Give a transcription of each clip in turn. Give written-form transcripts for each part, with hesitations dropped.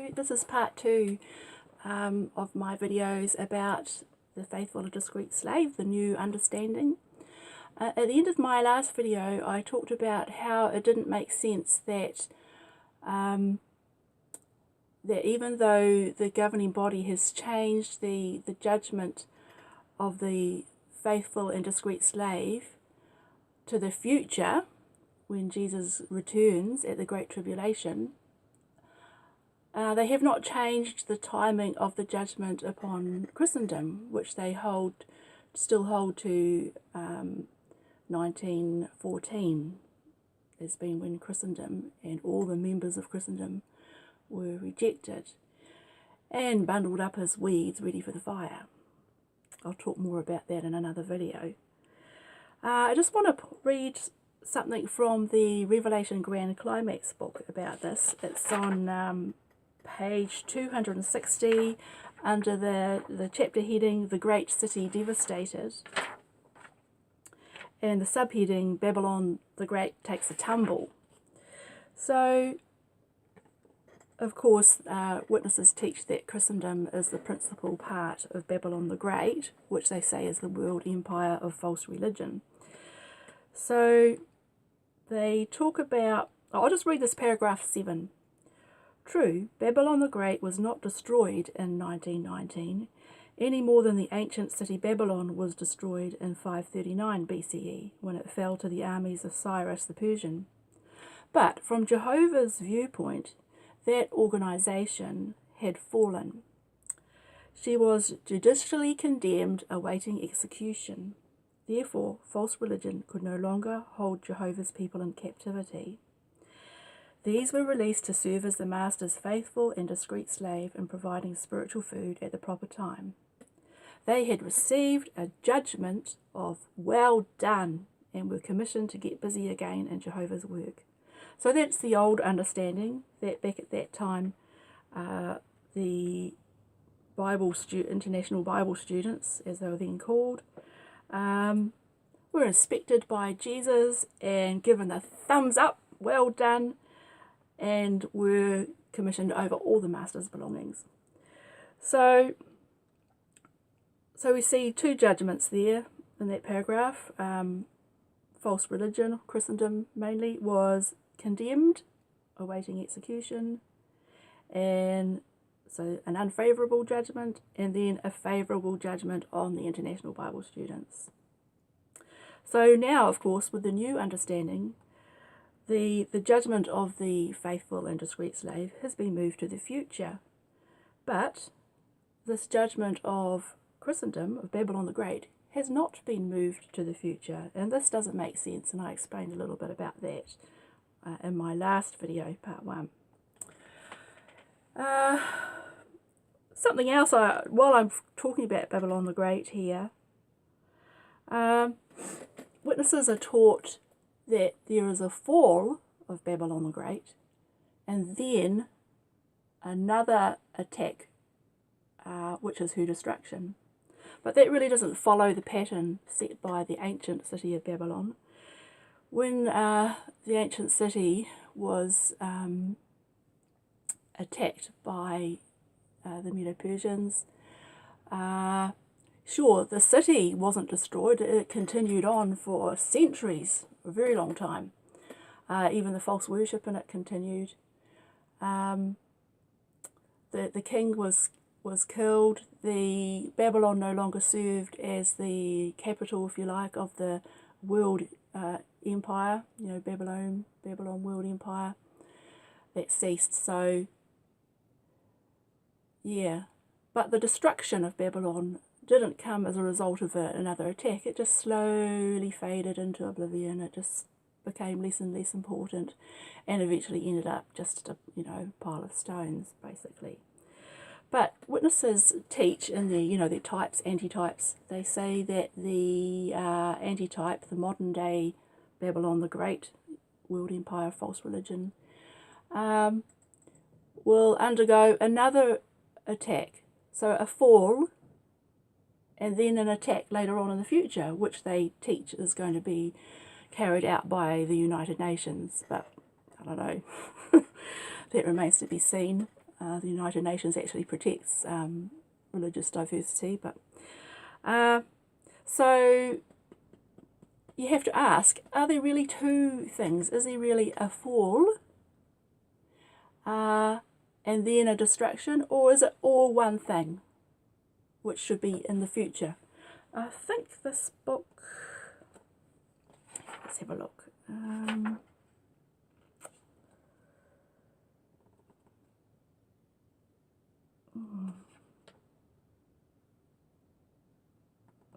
Hello, this is part 2 of my videos about the faithful and discreet slave, the new understanding. At the end of my last video I talked about how it didn't make sense that that even though the governing body has changed the judgment of the faithful and discreet slave to the future when Jesus returns at the Great Tribulation, they have not changed the timing of the judgment upon Christendom, which they still hold to 1914 as being when Christendom and all the members of Christendom were rejected and bundled up as weeds ready for the fire. I'll talk more about that in another video. I just want to read something from the Revelation Grand Climax book about this. It's on page 260 under the chapter heading The Great City Devastated, and the subheading Babylon the Great Takes a Tumble. So of course witnesses teach that Christendom is the principal part of Babylon the Great, which they say is the world empire of false religion. So they talk about, I'll just read this paragraph 7. True, Babylon the Great was not destroyed in 1919, any more than the ancient city Babylon was destroyed in 539 BCE, when it fell to the armies of Cyrus the Persian. But from Jehovah's viewpoint, that organization had fallen. She was judicially condemned, awaiting execution. Therefore, false religion could no longer hold Jehovah's people in captivity. These were released to serve as the Master's faithful and discreet slave in providing spiritual food at the proper time. They had received a judgment of "well done" and were commissioned to get busy again in Jehovah's work. So that's the old understanding, that back at that time the International Bible students, as they were then called, were inspected by Jesus and given the thumbs up, well done, and were commissioned over all the Master's belongings. So we see two judgments there in that paragraph. False religion, Christendom mainly, was condemned, awaiting execution, and so an unfavourable judgment, and then a favourable judgment on the International Bible students. So now, of course, with the new understanding, the judgment of the faithful and discreet slave has been moved to the future. But this judgment of Christendom, of Babylon the Great, has not been moved to the future. And this doesn't make sense, and I explained a little bit about that in my last video, part 1. Something else, while I'm talking about Babylon the Great here, witnesses are taught that there is a fall of Babylon the Great and then another attack, which is her destruction. But that really doesn't follow the pattern set by the ancient city of Babylon. When the ancient city was attacked by the Medo-Persians, sure, the city wasn't destroyed. It continued on for centuries, a very long time. Even the false worship in it continued. The king was killed. The Babylon no longer served as the capital, if you like, of the world empire. You know, Babylon world empire. That ceased. So yeah, but the destruction of Babylon didn't come as a result of another attack. It just slowly faded into oblivion. It just became less and less important, and eventually ended up just a pile of stones, basically. But witnesses teach in their types, antitypes. They say that the antitype, the modern day Babylon the Great, world empire, false religion, will undergo another attack. So a fall, and then an attack later on in the future, which they teach is going to be carried out by the United Nations. But I don't know. That remains to be seen. the United Nations actually protects religious diversity, but so you have to ask, are there really two things? Is there really a fall and then a destruction, or is it all one thing, which should be in the future? I think this book, let's have a look.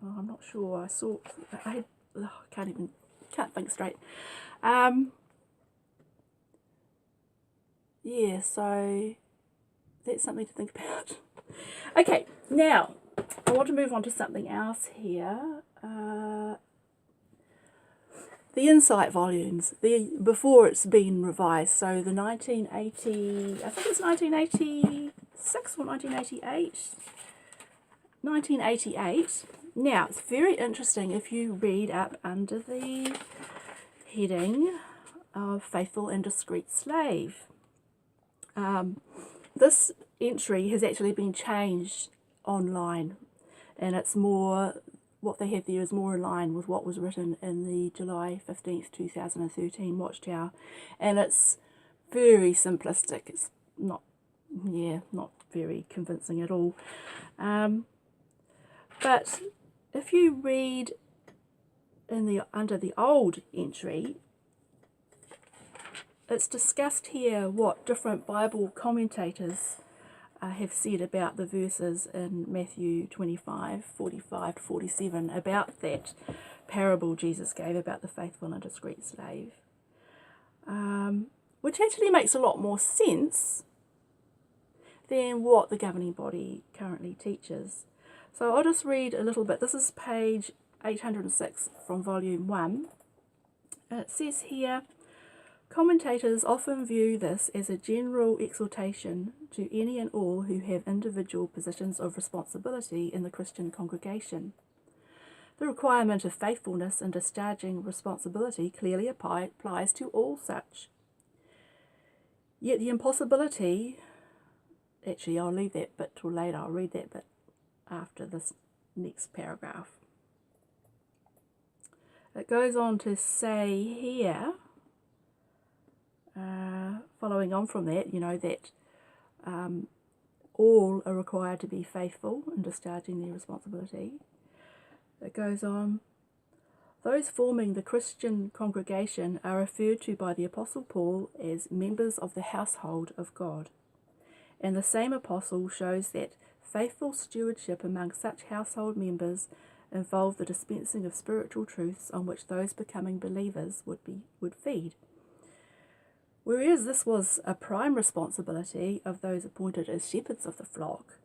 Oh, I'm not sure. I can't think straight. Yeah, so that's something to think about. Okay, now I want to move on to something else here. The Insight volumes, before it's been revised, so the 1980, I think it's 1986 or 1988. 1988. Now, it's very interesting if you read up under the heading of Faithful and Discreet Slave. This entry has actually been changed online, and it's more, what they have there is more in line with what was written in the July 15th, 2013 Watchtower, and it's very simplistic. It's not very convincing at all. But if you read under the old entry, it's discussed here what different Bible commentators have said about the verses in Matthew 25, 45 to 47 about that parable Jesus gave about the faithful and discreet slave, which actually makes a lot more sense than what the governing body currently teaches. So I'll just read a little bit. This is page 806 from volume 1. And it says here, commentators often view this as a general exhortation to any and all who have individual positions of responsibility in the Christian congregation. The requirement of faithfulness in discharging responsibility clearly applies to all such. Yet the impossibility, actually I'll leave that bit till later, I'll read that bit after this next paragraph. It goes on to say here, following on from that, that all are required to be faithful in discharging their responsibility. It goes on, those forming the Christian congregation are referred to by the Apostle Paul as members of the household of God. And the same apostle shows that faithful stewardship among such household members involved the dispensing of spiritual truths on which those becoming believers would feed. Whereas this was a prime responsibility of those appointed as shepherds of the flock,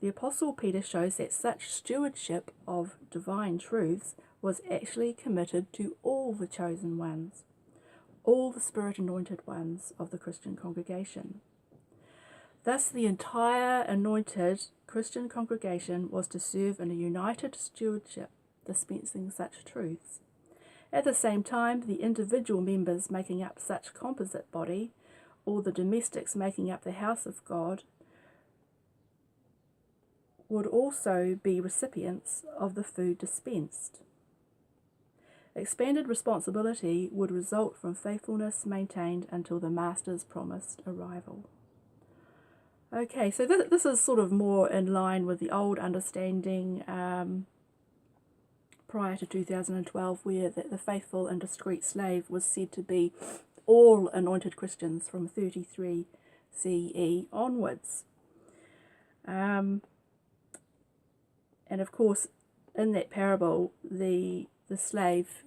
the Apostle Peter shows that such stewardship of divine truths was actually committed to all the chosen ones, all the Spirit-anointed ones of the Christian congregation. Thus, the entire anointed Christian congregation was to serve in a united stewardship, dispensing such truths. At the same time, the individual members making up such composite body, or the domestics making up the house of God, would also be recipients of the food dispensed. Expanded responsibility would result from faithfulness maintained until the Master's promised arrival. Okay, so this is sort of more in line with the old understanding prior to 2012, where the faithful and discreet slave was said to be all anointed Christians from 33 CE onwards. And of course, in that parable, the slave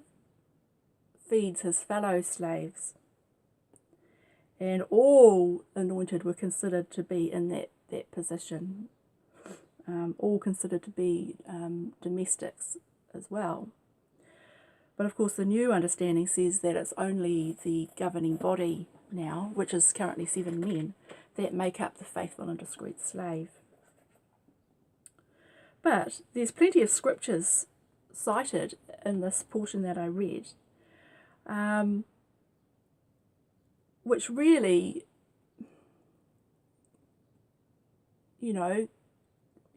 feeds his fellow slaves. And all anointed were considered to be in that position, all considered to be domestics as well. But of course the new understanding says that it's only the governing body now, which is currently 7 men, that make up the faithful and discreet slave. But there's plenty of scriptures cited in this portion that I read, which really you know,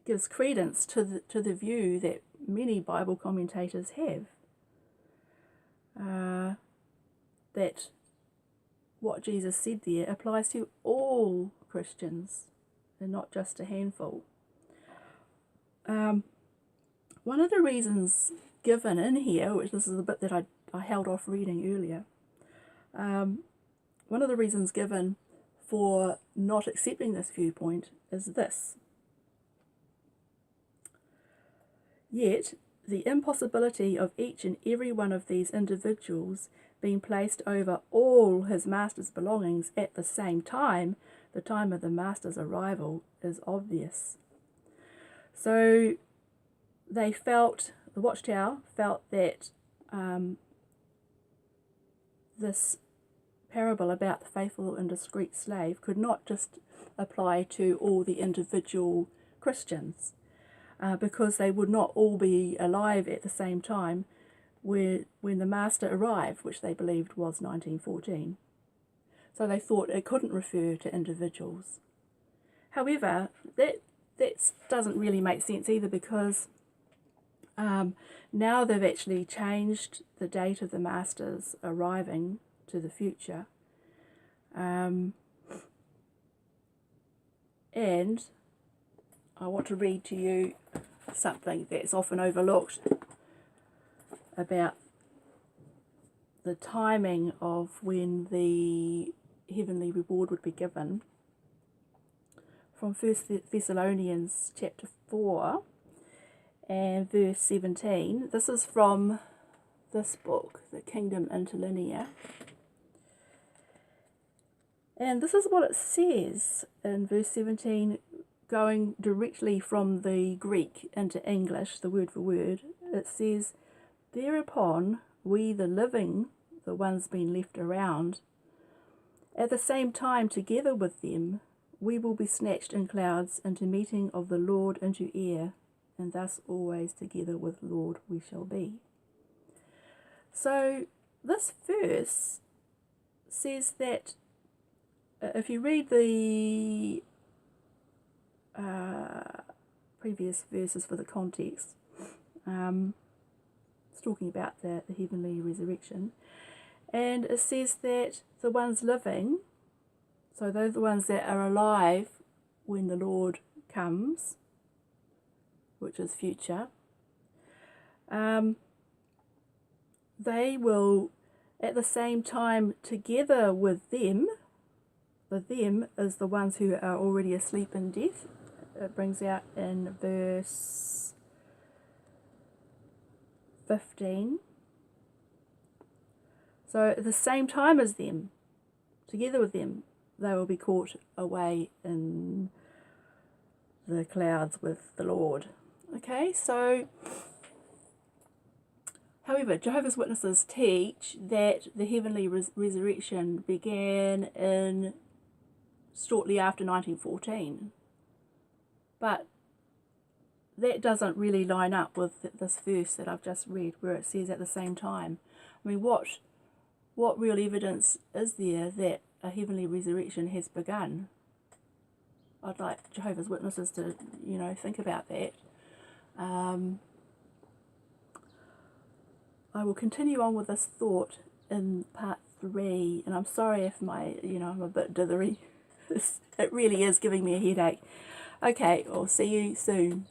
gives credence to the view that many Bible commentators have, that what Jesus said there applies to all Christians and not just a handful. One of the reasons given in here, which this is the bit that I held off reading earlier, one of the reasons given for not accepting this viewpoint is this. Yet, the impossibility of each and every one of these individuals being placed over all his master's belongings at the same time, the time of the master's arrival, is obvious. So they felt, the Watchtower felt that this parable about the faithful and discreet slave could not just apply to all the individual Christians, because they would not all be alive at the same time when the master arrived, which they believed was 1914. So they thought it couldn't refer to individuals. However, that doesn't really make sense either, because now they've actually changed the date of the master's arriving to the future. And I want to read to you something that's often overlooked about the timing of when the heavenly reward would be given, from 1 Thessalonians chapter 4 and verse 17. This is from this book, The Kingdom Interlinear. And this is what it says in verse 17, going directly from the Greek into English, the word for word. It says, "Thereupon we the living, the ones being left around, at the same time together with them, we will be snatched in clouds into meeting of the Lord into air, and thus always together with Lord we shall be." So this verse says that if you read the previous verses for the context, it's talking about the heavenly resurrection, and it says that the ones living, so those are the ones that are alive when the Lord comes, which is future, they will at the same time together with them. The them is the ones who are already asleep in death. It brings out in verse 15. So at the same time as them, together with them, they will be caught away in the clouds with the Lord. Okay, so however, Jehovah's Witnesses teach that the heavenly resurrection began in shortly after 1914. But that doesn't really line up with this verse that I've just read, where it says at the same time. I mean, what real evidence is there that a heavenly resurrection has begun? I'd like Jehovah's Witnesses to, think about that. I will continue on with this thought in part 3, and I'm sorry if I'm a bit dithery. It really is giving me a headache. Okay, I'll see you soon.